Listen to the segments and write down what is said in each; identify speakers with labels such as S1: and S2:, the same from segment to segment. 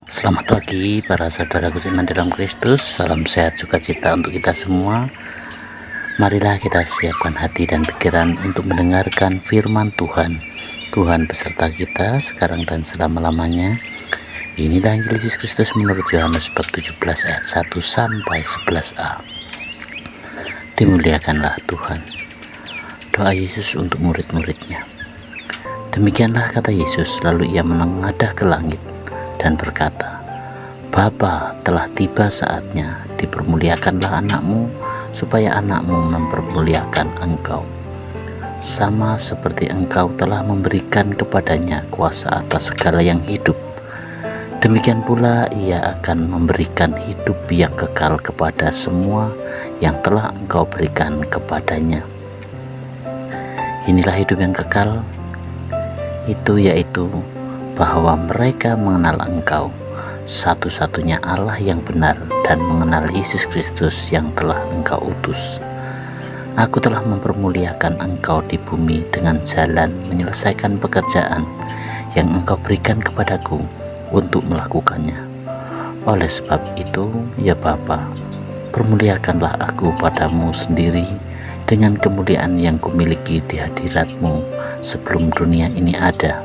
S1: Selamat pagi para saudaraku seiman dalam Kristus. Salam sehat sukacita untuk kita semua. Marilah kita siapkan hati dan pikiran untuk mendengarkan firman Tuhan. Tuhan beserta kita sekarang dan selama-lamanya. Inilah Injil Yesus Kristus menurut Yohanes bab 17 ayat 1 sampai 11a. Dimuliakanlah Tuhan. Doa Yesus untuk murid-muridnya. Demikianlah kata Yesus, lalu ia menengadah ke langit dan berkata, Bapa, telah tiba saatnya, dipermuliakanlah anakmu, supaya anakmu mempermuliakan engkau. Sama seperti engkau telah memberikan kepadanya kuasa atas segala yang hidup, demikian pula ia akan memberikan hidup yang kekal kepada semua yang telah engkau berikan kepadanya. Inilah hidup yang kekal, itu yaitu bahwa mereka mengenal engkau, satu-satunya Allah yang benar, dan mengenal Yesus Kristus yang telah engkau utus. Aku telah mempermuliakan engkau di bumi dengan jalan menyelesaikan pekerjaan yang engkau berikan kepadaku untuk melakukannya. Oleh sebab itu, ya Bapa, permuliakanlah aku padamu sendiri dengan kemuliaan yang kumiliki di hadiratmu sebelum dunia ini ada.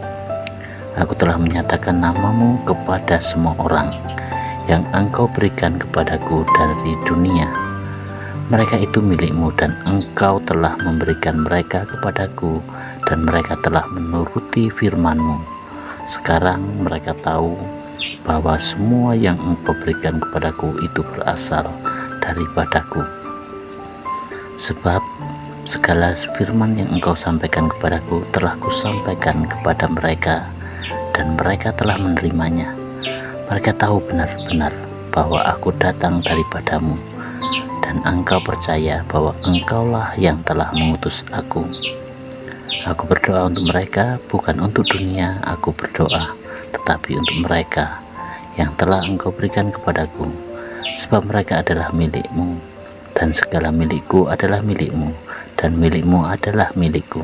S1: Aku telah menyatakan namamu kepada semua orang yang engkau berikan kepadaku dari dunia. Mereka itu milikmu dan engkau telah memberikan mereka kepadaku, dan mereka telah menuruti firman-Mu. Sekarang mereka tahu bahwa semua yang engkau berikan kepadaku itu berasal daripadaku. Sebab segala firman yang engkau sampaikan kepadaku telah kusampaikan kepada mereka, dan mereka telah menerimanya. Mereka tahu benar-benar bahwa aku datang daripadamu, dan engkau percaya bahwa engkaulah yang telah mengutus aku. Aku berdoa untuk mereka, bukan untuk dunia aku berdoa, tetapi untuk mereka yang telah engkau berikan kepadaku, sebab mereka adalah milikmu, dan segala milikku adalah milikmu, dan milikmu adalah milikku,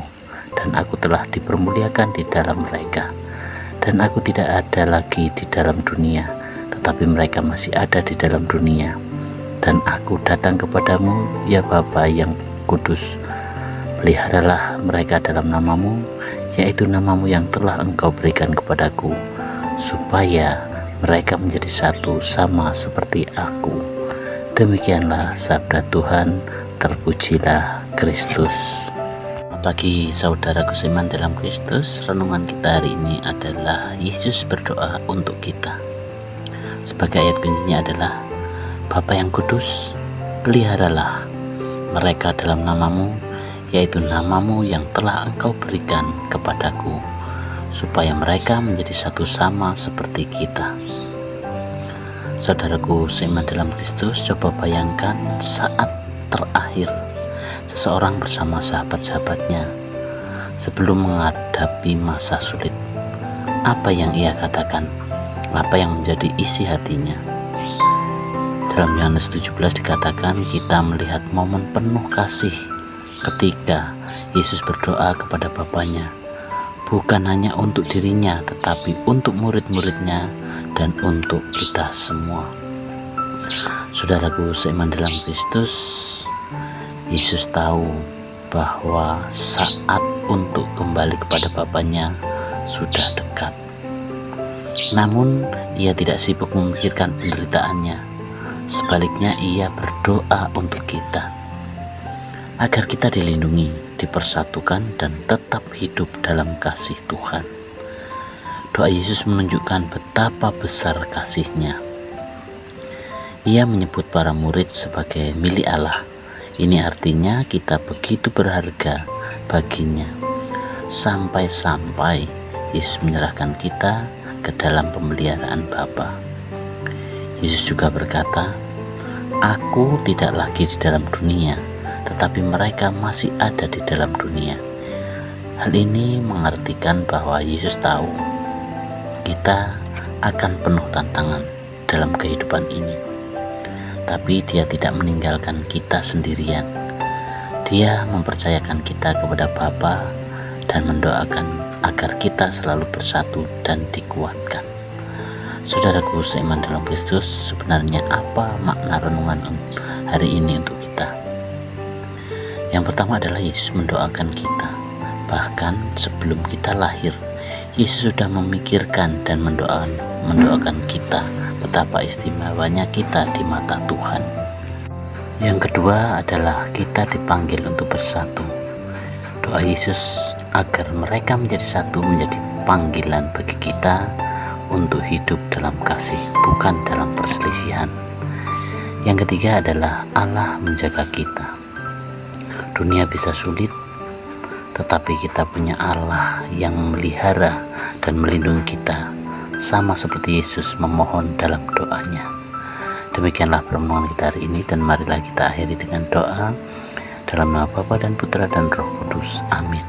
S1: dan aku telah dipermuliakan di dalam mereka. Dan aku tidak ada lagi di dalam dunia, tetapi mereka masih ada di dalam dunia. Dan aku datang kepadamu, ya Bapa yang kudus. Peliharalah mereka dalam namamu, yaitu namamu yang telah engkau berikan kepadaku, supaya mereka menjadi satu sama seperti aku. Demikianlah sabda Tuhan, terpujilah Kristus. Bagi saudaraku seiman dalam Kristus, renungan kita hari ini adalah Yesus berdoa untuk kita. Sebagai ayat kuncinya adalah, Bapa yang kudus, peliharalah mereka dalam namamu, yaitu namamu yang telah engkau berikan kepadaku, supaya mereka menjadi satu sama seperti kita. Saudaraku seiman dalam Kristus, coba bayangkan saat terakhir seseorang bersama sahabat-sahabatnya sebelum menghadapi masa sulit. Apa yang ia katakan? Apa yang menjadi isi hatinya? Dalam Yohanes 17 dikatakan kita melihat momen penuh kasih ketika Yesus berdoa kepada Bapanya, bukan hanya untuk dirinya, tetapi untuk murid-muridnya dan untuk kita semua. Saudaraku seiman dalam Kristus, Yesus tahu bahwa saat untuk kembali kepada Bapanya sudah dekat. Namun ia tidak sibuk memikirkan penderitaannya. Sebaliknya ia berdoa untuk kita, agar kita dilindungi, dipersatukan, dan tetap hidup dalam kasih Tuhan. Doa Yesus menunjukkan betapa besar kasih-Nya. Ia menyebut para murid sebagai milik Allah. Ini artinya kita begitu berharga baginya, sampai-sampai Yesus menyerahkan kita ke dalam pemeliharaan Bapa. Yesus juga berkata, Aku tidak lagi di dalam dunia, tetapi mereka masih ada di dalam dunia. Hal ini mengartikan bahwa Yesus tahu kita akan penuh tantangan dalam kehidupan ini. Tapi Dia tidak meninggalkan kita sendirian. Dia mempercayakan kita kepada Bapa dan mendoakan agar kita selalu bersatu dan dikuatkan. Saudaraku seiman dalam Kristus, sebenarnya apa makna renungan hari ini untuk kita? Yang pertama adalah Yesus mendoakan kita. Bahkan sebelum kita lahir, Yesus sudah memikirkan dan mendoakan kita betapa istimewanya kita di mata Tuhan. Yang kedua adalah kita dipanggil untuk bersatu. Doa Yesus agar mereka menjadi satu menjadi panggilan bagi kita untuk hidup dalam kasih, bukan dalam perselisihan. Yang ketiga adalah Allah menjaga kita. Dunia bisa sulit, tetapi kita punya Allah yang memelihara dan melindungi kita, sama seperti Yesus memohon dalam doanya. Demikianlah permohonan kita hari ini, dan marilah kita akhiri dengan doa dalam nama Bapa dan Putra dan Roh Kudus. Amin.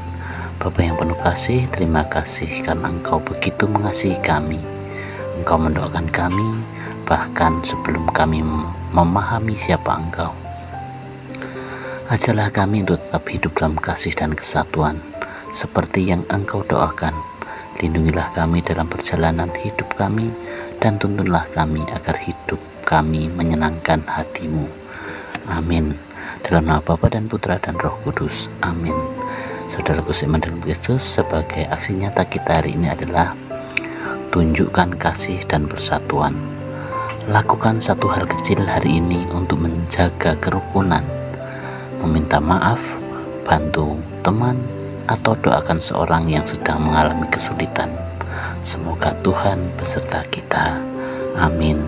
S1: Bapa yang penuh kasih, terima kasih karena Engkau begitu mengasihi kami. Engkau mendoakan kami bahkan sebelum kami memahami siapa Engkau. Ajarlah kami untuk tetap hidup dalam kasih dan kesatuan seperti yang Engkau doakan. Lindungilah kami dalam perjalanan hidup kami, dan tuntunlah kami agar hidup kami menyenangkan hati-Mu. Amin. Dalam nama Bapa dan Putra dan Roh Kudus. Amin. Saudaraku seiman dalam Kristus, sebagai aksi nyata kita hari ini adalah tunjukkan kasih dan persatuan. Lakukan satu hal kecil hari ini untuk menjaga kerukunan. Meminta maaf, bantu teman, atau doakan seorang yang sedang mengalami kesulitan. Semoga Tuhan beserta kita. Amin.